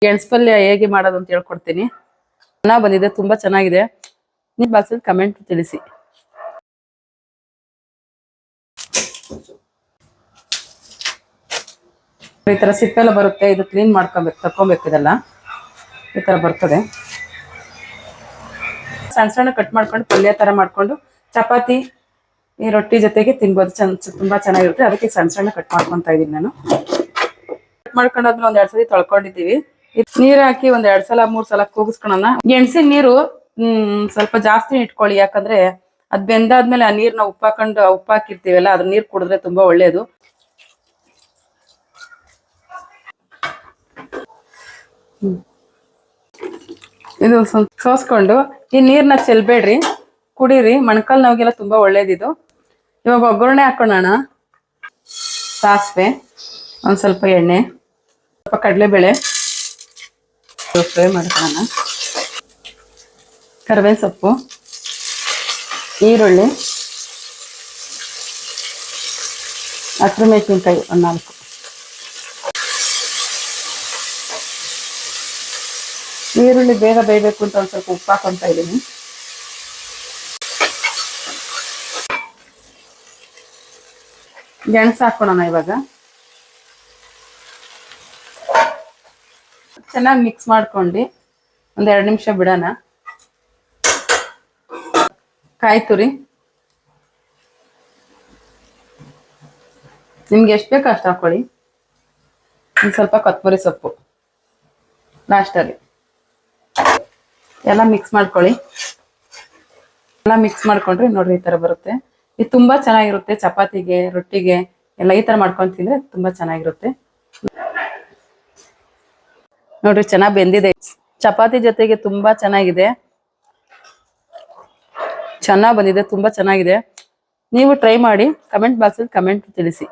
ಗೆಣಸು ಪಲ್ಯ ಹೇಗೆ ಮಾಡೋದು ಅಂತ ಹೇಳ್ಕೊಡ್ತೀನಿ. ಚೆನ್ನಾಗಿ ಬಂದಿದೆ, ತುಂಬಾ ಚೆನ್ನಾಗಿದೆ. ನಿಮ್ಮ ಬಾಕ್ಸಲ್ಲಿ ಕಮೆಂಟ್ ತಿಳಿಸಿ. ಈ ತರ ಸಿಪ್ಪೆಲ್ಲ ಬರುತ್ತೆ, ಇದು ಕ್ಲೀನ್ ಮಾಡ್ಕೊಬೇಕು, ತಕ್ಕೊಬೇಕು. ಇದೆಲ್ಲ ಈ ತರ ಬರ್ತದೆ. ಸಣ್ಣ ಸಣ್ಣ ಕಟ್ ಮಾಡ್ಕೊಂಡು ಪಲ್ಯ ತರ ಮಾಡ್ಕೊಂಡು ಚಪಾತಿ ಈ ರೊಟ್ಟಿ ಜೊತೆಗೆ ತಿನ್ಬೋದು. ತುಂಬಾ ಚೆನ್ನಾಗಿರುತ್ತೆ. ಅದಕ್ಕೆ ಸಣ್ಣ ಸಣ್ಣ ಕಟ್ ಮಾಡ್ಕೊತಾ ಇದೀನಿ ನಾನು. ಕಟ್ ಮಾಡ್ಕೊಂಡಾದ್ಮೇಲೆ ಒಂದ್ 2 ಸಲ ತೊಳ್ಕೊಂಡಿದ್ದೀವಿ. ನೀರ್ ಹಾಕಿ ಒಂದ್ 2 ಸಲ 3 ಸಲ ಕೂಗಿಸ್ಕೊಳೋಣ. ಗೆಣಸಿನ ನೀರು ಸ್ವಲ್ಪ ಜಾಸ್ತಿ ಇಟ್ಕೊಳ್ಳಿ, ಯಾಕಂದ್ರೆ ಅದ್ ಬೆಂದಾದ್ಮೇಲೆ ಆ ನೀರ್ನ ಉಪ್ಪು ಹಾಕಿರ್ತೀವಲ್ಲ, ಅದ್ರ ನೀರ್ ಕುಡಿದ್ರೆ ತುಂಬಾ ಒಳ್ಳೇದು. ಇದು ಸ್ವಲ್ಪ ಸೋಸ್ಕೊಂಡು ಈ ನೀರ್ನ ಚೆಲ್ಬೇಡ್ರಿ, ಕುಡೀರಿ. ಮೊಣಕಾಲ್ ನೋವಿಗೆಲ್ಲ ತುಂಬಾ ಒಳ್ಳೇದಿದು. ಇವಾಗ ಒಗ್ಗರಣೆ ಹಾಕೋಣ. ಸಾಸಿವೆ, ಒಂದ್ ಸ್ವಲ್ಪ ಎಣ್ಣೆ, ಸ್ವಲ್ಪ ಕಡಲೆಬೇಳೆ ಫ್ರೈ ಮಾಡ್ಕೊಳ್ಳೋಣ. ಕರಿಬೇವಿನ ಸೊಪ್ಪು, ಈರುಳ್ಳಿ, ಹಸಿಮೆಣಸಿನಕಾಯಿ ಒಂದು 4. ಈರುಳ್ಳಿ ಬೇಗ ಬೇಯಬೇಕು ಅಂತ ಒಂದ್ ಸ್ವಲ್ಪ ಉಪ್ಪು ಹಾಕೊಂತ ಇದ್ದೀನಿ. ಗೆಣಸು ಹಾಕೋಣ. ಇವಾಗ ಚೆನ್ನಾಗಿ ಮಿಕ್ಸ್ ಮಾಡ್ಕೊಂಡು ಒಂದ್ 2 ನಿಮಿಷ ಬಿಡೋಣ. ಕಾಯಿ ತುರಿ, ನಿಮ್ಗೆ ಎಷ್ಟು ಬೇಕೋ ಅಷ್ಟು ಹಾಕೊಳ್ಳಿ. ಒಂದು ಸ್ವಲ್ಪ ಕೊತ್ತಂಬರಿ ಸೊಪ್ಪು ಲಾಸ್ಟಲ್ಲಿ. ಎಲ್ಲ ಮಿಕ್ಸ್ ಮಾಡ್ಕೊಳ್ಳಿ. ಎಲ್ಲ ಮಿಕ್ಸ್ ಮಾಡ್ಕೊಂಡ್ರೆ ನೋಡ್ರಿ ಈ ತರ ಬರುತ್ತೆ. ಇದು ತುಂಬಾ ಚೆನ್ನಾಗಿರುತ್ತೆ. ಚಪಾತಿಗೆ, ರೊಟ್ಟಿಗೆ ಎಲ್ಲ ಈ ತರ ಮಾಡ್ಕೊಂಡು ತಿಂದ್ರೆ ತುಂಬಾ ಚೆನ್ನಾಗಿರುತ್ತೆ. ನೋಡ್ರಿ ಚೆನ್ನಾಗಿ ಬೆಂದಿದೆ. ಚಪಾತಿ ಜೊತೆಗೆ ತುಂಬಾ ಚೆನ್ನಾಗಿದೆ. ಚೆನ್ನಾಗಿ ಬಂದಿದೆ, ತುಂಬಾ ಚೆನ್ನಾಗಿದೆ. ನೀವು ಟ್ರೈ ಮಾಡಿ, ಕಮೆಂಟ್ ಬಾಕ್ಸಲ್ಲಿ ಕಮೆಂಟ್ ತಿಳಿಸಿ.